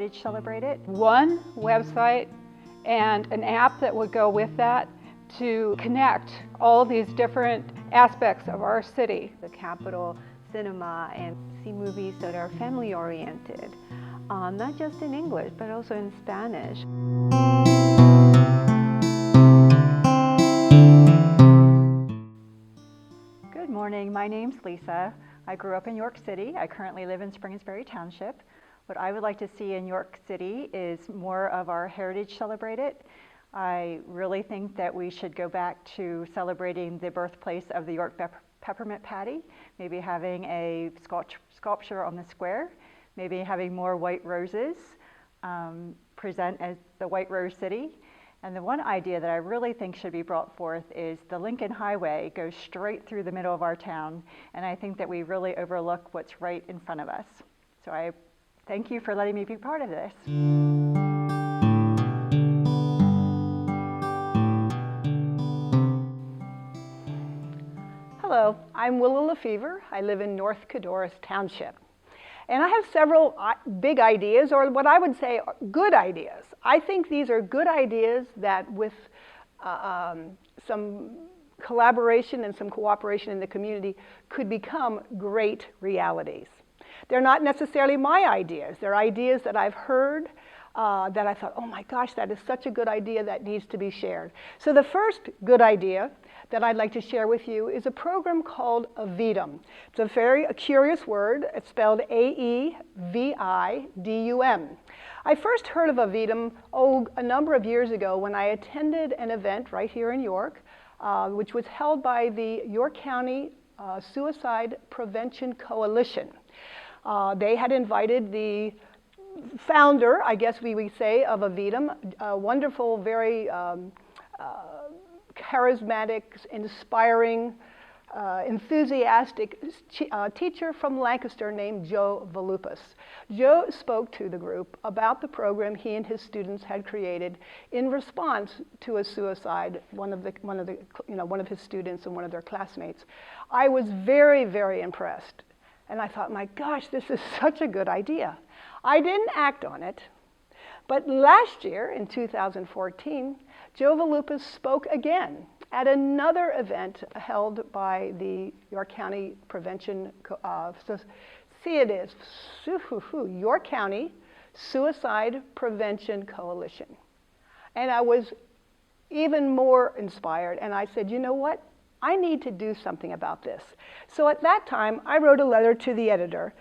Heritage Celebrate It. One website and an app that would go with that to connect all these different aspects of our city. The Capitol Cinema, and see movies that are family oriented, not just in English but also in Spanish. Good morning, my name's Lisa. I grew up in York City. I currently live in Springersbury Township. What I would like to see in York City is more of our Heritage Celebrate It. I really think that we should go back to celebrating the birthplace of the York peppermint patty, maybe having a sculpture on the square, maybe having more white roses, present as the White Rose City. And the one idea that I really think should be brought forth is the Lincoln Highway goes straight through the middle of our town, and I think that we really overlook what's right in front of us. So I thank you for letting me be part of this. Hello, I'm Willa Lefevre. I live in North Codorus Township. And I have several big ideas, or what I would say are good ideas. I think these are good ideas that with some collaboration and some cooperation in the community could become great realities. They're not necessarily my ideas. They're ideas that I've heard that I thought, oh my gosh, that is such a good idea that needs to be shared. So the first good idea that I'd like to share with you is a program called Avidum. It's a very curious word. It's spelled A-E-V-I-D-U-M. I first heard of Avidum a number of years ago when I attended an event right here in York, which was held by the York County Suicide Prevention Coalition. They had invited the founder, I guess we would say, of Avidum, a wonderful, very charismatic, inspiring, enthusiastic teacher from Lancaster named Joe Valupas. Joe spoke to the group about the program he and his students had created in response to a suicide, one of his students and one of their classmates. I was very, very impressed. And I thought, my gosh, this is such a good idea. I didn't act on it, but last year, in 2014, Joe Valupas spoke again at another event held by the York County Prevention, York County Suicide Prevention Coalition. And I was even more inspired, and I said, you know what? I need to do something about this. So at that time, I wrote a letter to the editor,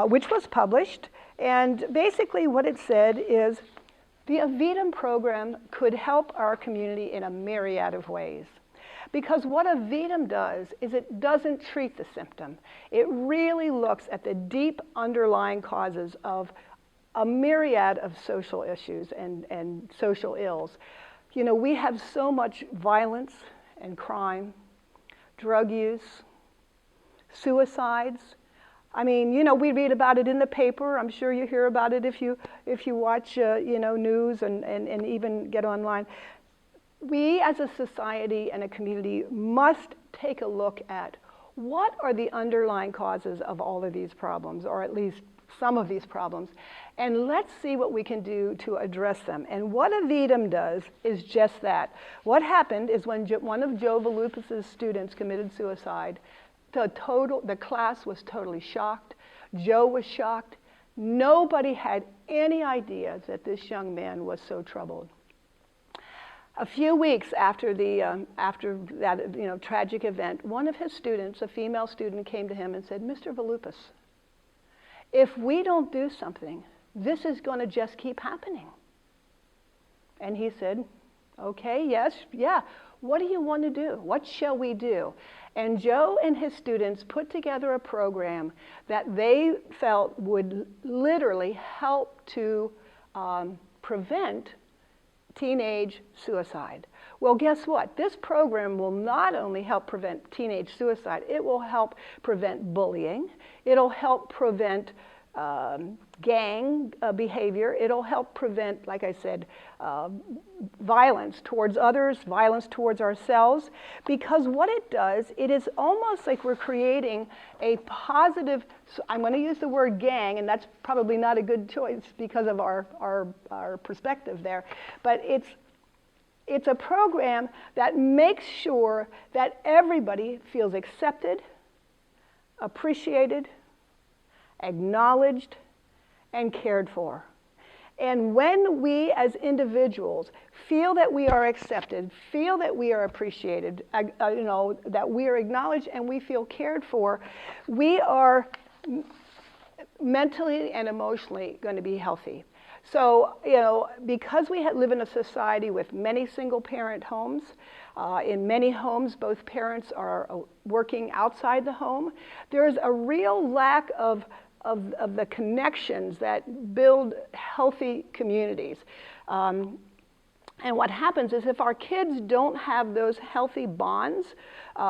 which was published, and basically what it said is, the Avidum program could help our community in a myriad of ways. Because what Avidum does is it doesn't treat the symptom. It really looks at the deep underlying causes of a myriad of social issues and social ills. You know, we have so much violence and crime, drug use, suicides. I mean, you know, we read about it in the paper. I'm sure you hear about it if you watch, news and even get online. We as a society and a community must take a look at what are the underlying causes of all of these problems, or at least some of these problems, and let's see what we can do to address them. And what Avidum does is just that. What happened is when one of Joe Valupas' students committed suicide, the class was totally shocked. Joe was shocked. Nobody had any idea that this young man was so troubled. A few weeks after that tragic event, one of his students, a female student, came to him and said, Mr. Valupas, if we don't do something, this is going to just keep happening. And he said, okay, yes, yeah. What do you want to do? What shall we do? And Joe and his students put together a program that they felt would literally help to prevent teenage suicide. Well, guess what? This program will not only help prevent teenage suicide, it will help prevent bullying. It'll help prevent gang behavior. It'll help prevent, like I said, violence towards others, violence towards ourselves, because what it does, it is almost like we're creating a positive, I'm going to use the word gang, and that's probably not a good choice because of our perspective there, but it's a program that makes sure that everybody feels accepted, appreciated, acknowledged, and cared for. And when we as individuals feel that we are accepted, feel that we are appreciated, that we are acknowledged and we feel cared for, we are mentally and emotionally going to be healthy. So, because we live in a society with many single-parent homes, in many homes, both parents are working outside the home, there's a real lack of the connections that build healthy communities. And what happens is if our kids don't have those healthy bonds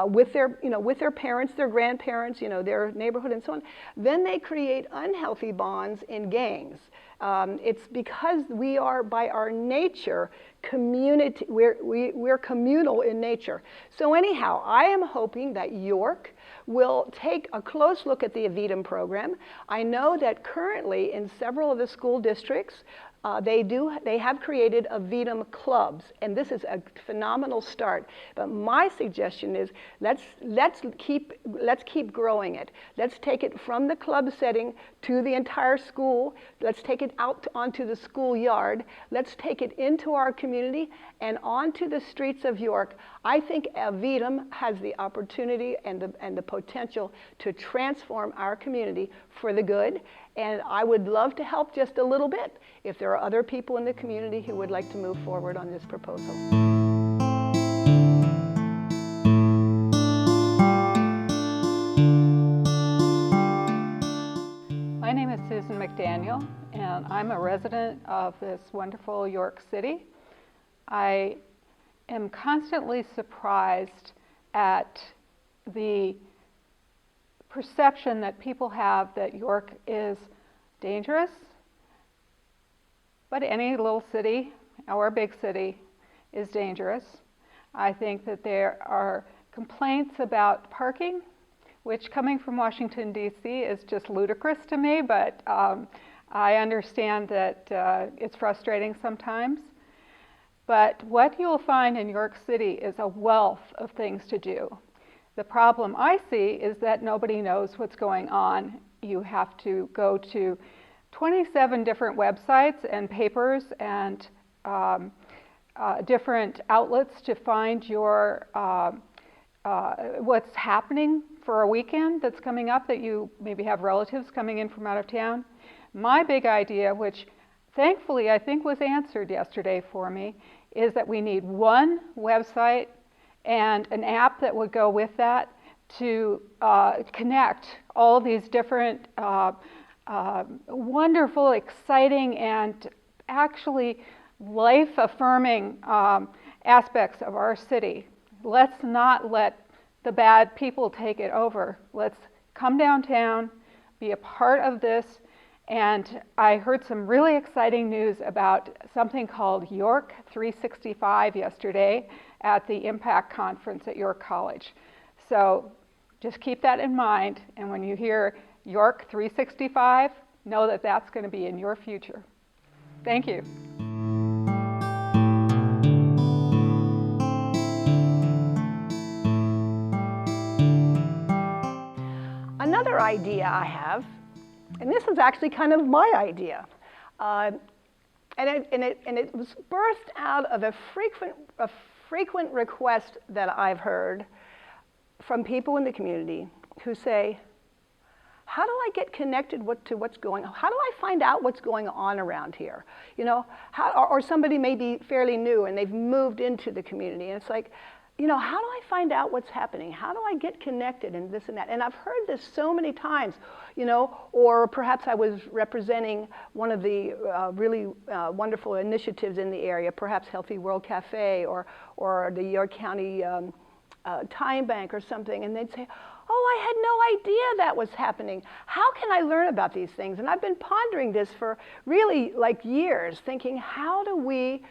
with their parents, their grandparents, their neighborhood and so on, then they create unhealthy bonds in gangs. It's because we are, by our nature, community. We're communal in nature. So anyhow, I am hoping that York will take a close look at the Avidum program. I know that currently in several of the school districts, they have created Avidum clubs, and this is a phenomenal start. But my suggestion is let's keep growing it. Let's take it from the club setting to the entire school. Let's take it out onto the schoolyard. Let's take it into our community and onto the streets of York. I think Avidum has the opportunity and the potential to transform our community for the good. And I would love to help just a little bit if there are other people in the community who would like to move forward on this proposal. My name is Susan McDaniel, and I'm a resident of this wonderful York City. I am constantly surprised at the perception that people have that York is dangerous, but any little city or big city is dangerous. I think that there are complaints about parking, which coming from Washington, D.C. is just ludicrous to me, but I understand that it's frustrating sometimes. But what you'll find in York City is a wealth of things to do. The problem I see is that nobody knows what's going on. You have to go to 27 different websites and papers and different outlets to find your what's happening for a weekend that's coming up, that you maybe have relatives coming in from out of town. My big idea, which thankfully I think was answered yesterday for me, is that we need one website and an app that would go with that to connect all these different wonderful, exciting, and actually life-affirming aspects of our city. Let's not let the bad people take it over. Let's come downtown, be a part of this. And I heard some really exciting news about something called York 365 yesterday at the Impact Conference at York College. So just keep that in mind, and when you hear York 365, know that that's going to be in your future. Thank you. Another idea I have, and this is actually kind of my idea, and it was birthed out of a frequent request that I've heard from people in the community who say, how do I get connected to what's going on? How do I find out what's going on around here? Or somebody may be fairly new and they've moved into the community, and it's like, how do I find out what's happening? How do I get connected and this and that? And I've heard this so many times, or perhaps I was representing one of the really wonderful initiatives in the area, perhaps Healthy World Cafe or the York County Time Bank or something, and they'd say, Oh, I had no idea that was happening. How can I learn about these things? And I've been pondering this for really like years, thinking, how do we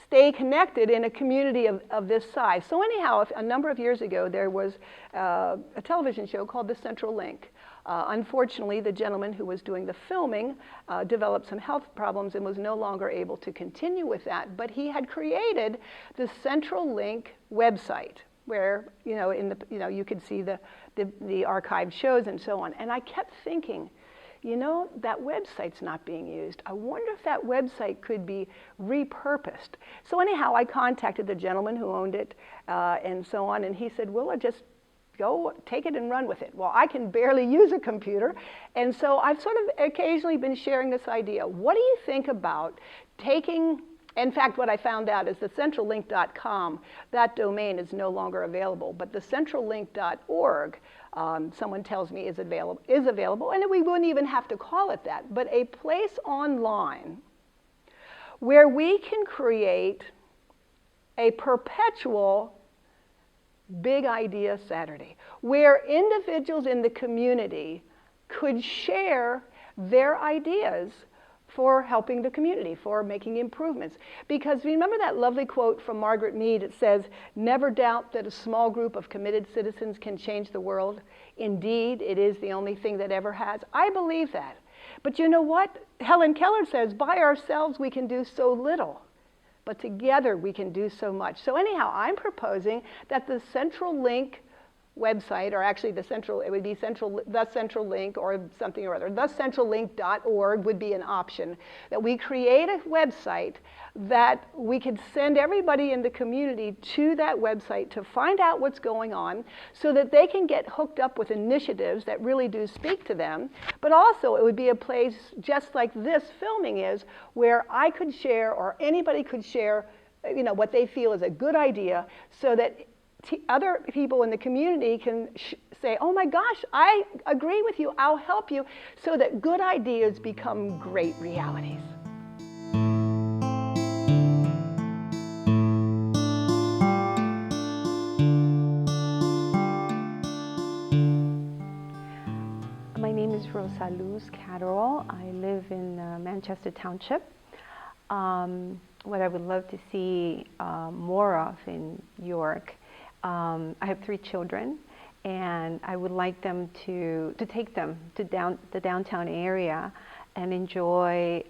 stay connected in a community of this size? So anyhow, a number of years ago, there was a television show called The Central Link. Unfortunately, the gentleman who was doing the filming developed some health problems and was no longer able to continue with that. But he had created the Central Link website, where you could see the archived shows and so on. And I kept thinking, that website's not being used. I wonder if that website could be repurposed. So anyhow, I contacted the gentleman who owned it and so on, and he said, Willa, just go take it and run with it. Well, I can barely use a computer, and so I've sort of occasionally been sharing this idea. What do you think about taking, in fact, what I found out is the centrallink.com, that domain is no longer available, but the centrallink.org, someone tells me is available, and we wouldn't even have to call it that, but a place online where we can create a perpetual Big Idea Saturday, where individuals in the community could share their ideas for helping the community, for making improvements. Because remember that lovely quote from Margaret Mead? It says, "Never doubt that a small group of committed citizens can change the world. Indeed, it is the only thing that ever has." I believe that. But you know what? Helen Keller says, by ourselves we can do so little, but together we can do so much. So anyhow, I'm proposing that the Central Link website, or actually the Central Link or something or other, thecentrallink.org would be an option, that we create a website that we could send everybody in the community to that website to find out what's going on so that they can get hooked up with initiatives that really do speak to them. But also it would be a place just like this filming is, where I could share, or anybody could share, what they feel is a good idea, so that other people in the community can say, oh my gosh, I agree with you, I'll help you, so that good ideas become great realities. My name is Rosa Luz Catterall. I live in Manchester Township. What I would love to see more of in York, I have 3 children, and I would like them to take them to the downtown area and enjoy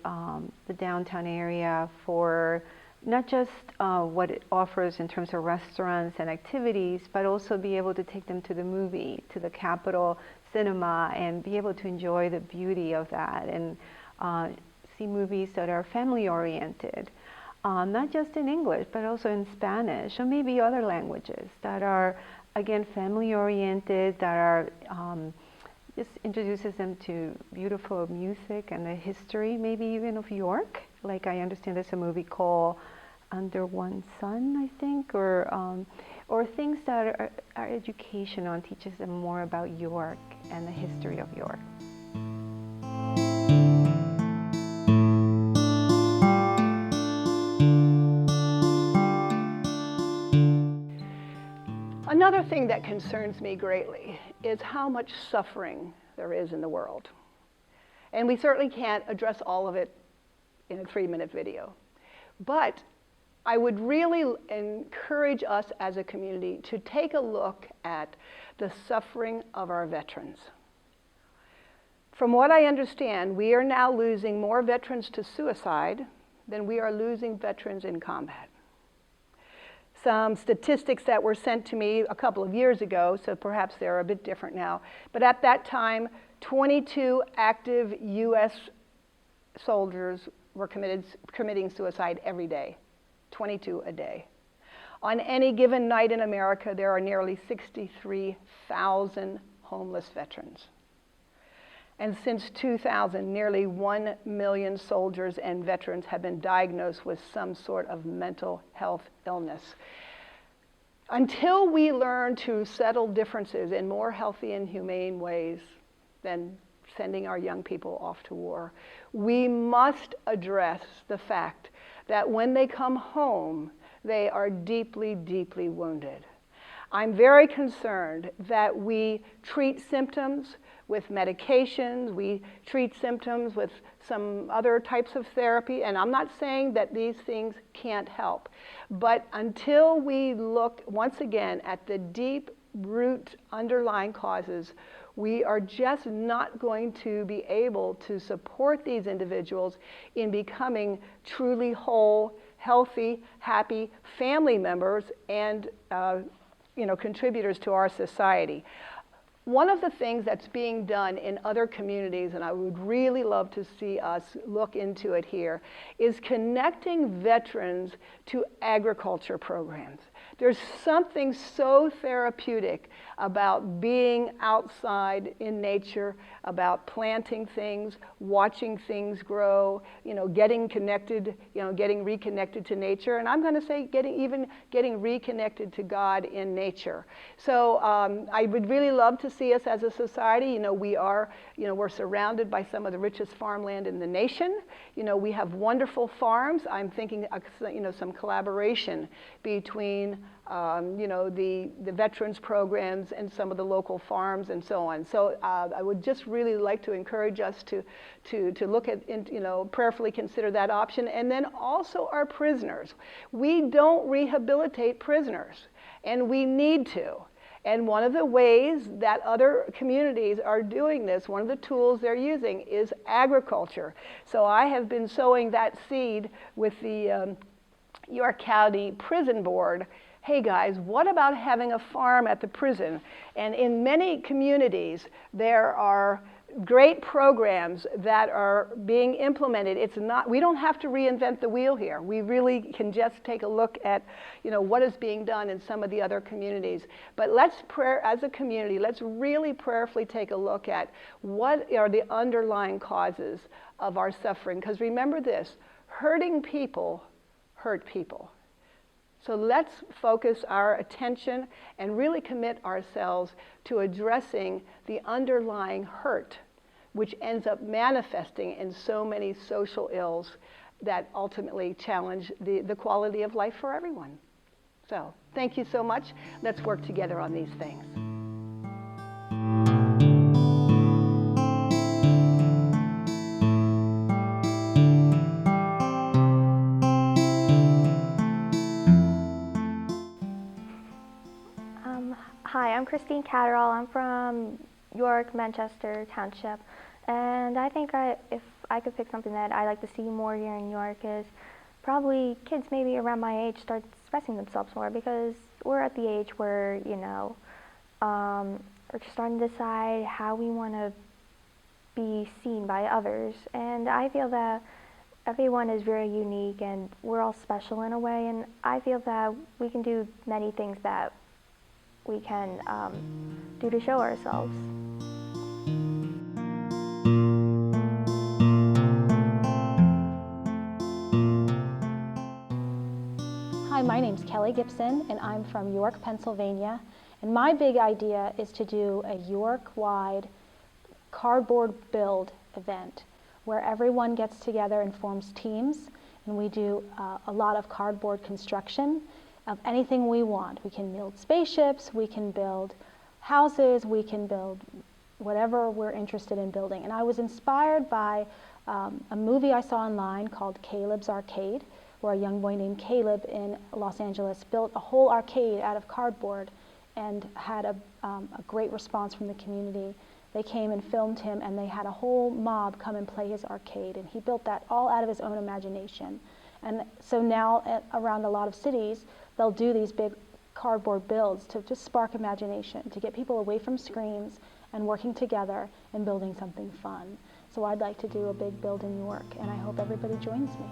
the downtown area for not just what it offers in terms of restaurants and activities, but also be able to take them to the movie, to the Capitol Cinema, and be able to enjoy the beauty of that, and see movies that are family oriented. Not just in English, but also in Spanish, or maybe other languages that are, again, family-oriented, that are, just introduces them to beautiful music and the history, maybe even of York. Like I understand there's a movie called Under One Sun, I think, or things that are educational and teaches them more about York and the history of York. Another thing that concerns me greatly is how much suffering there is in the world. And we certainly can't address all of it in a 3-minute video. But I would really encourage us as a community to take a look at the suffering of our veterans. From what I understand, we are now losing more veterans to suicide than we are losing veterans in combat. Some statistics that were sent to me a couple of years ago, so perhaps they're a bit different now. But at that time, 22 active U.S. soldiers were committing suicide every day, 22 a day. On any given night in America, there are nearly 63,000 homeless veterans. And since 2000, nearly 1 million soldiers and veterans have been diagnosed with some sort of mental health illness. Until we learn to settle differences in more healthy and humane ways than sending our young people off to war, we must address the fact that when they come home, they are deeply, deeply wounded. I'm very concerned that we treat symptoms with medications, we treat symptoms with some other types of therapy, and I'm not saying that these things can't help. But until we look once again at the deep root underlying causes, we are just not going to be able to support these individuals in becoming truly whole, healthy, happy family members and contributors to our society. One of the things that's being done in other communities, and I would really love to see us look into it here, is connecting veterans to agriculture programs. There's something so therapeutic about being outside in nature, about planting things, watching things grow, getting connected, getting reconnected to nature, and I'm going to say getting reconnected to God in nature. So I would really love to see us as a society. We're surrounded by some of the richest farmland in the nation. We have wonderful farms. I'm thinking, some collaboration between the veterans programs and some of the local farms and so on. So I would just really like to encourage us to look at, prayerfully consider that option. And then also our prisoners. We don't rehabilitate prisoners, and we need to. And one of the ways that other communities are doing this, one of the tools they're using is agriculture. So I have been sowing that seed with the York County Prison Board. Hey guys, what about having a farm at the prison? And in many communities, there are great programs that are being implemented. We don't have to reinvent the wheel here. We really can just take a look at, what is being done in some of the other communities. But as a community, let's really prayerfully take a look at what are the underlying causes of our suffering. Because remember this, hurting people hurt people. So let's focus our attention and really commit ourselves to addressing the underlying hurt, which ends up manifesting in so many social ills that ultimately challenge the quality of life for everyone. So thank you so much. Let's work together on these things. Hi, I'm Christine Catterall. I'm from York, Manchester Township, and I think if I could pick something that I like to see more here in York is probably kids maybe around my age start expressing themselves more, because we're at the age where, we're just starting to decide how we want to be seen by others, and I feel that everyone is very unique and we're all special in a way, and I feel that we can do many things that we can do to show ourselves. Hi, my name's Kelly Gibson, and I'm from York, Pennsylvania. And my big idea is to do a York-wide cardboard build event where everyone gets together and forms teams, and we do a lot of cardboard construction of anything we want. We can build spaceships, we can build houses, we can build whatever we're interested in building. And I was inspired by a movie I saw online called Caleb's Arcade, where a young boy named Caleb in Los Angeles built a whole arcade out of cardboard and had a great response from the community. They came and filmed him, and they had a whole mob come and play his arcade, and he built that all out of his own imagination. And so now around a lot of cities, they'll do these big cardboard builds to just spark imagination, to get people away from screens and working together and building something fun. So I'd like to do a big build in York, and I hope everybody joins me.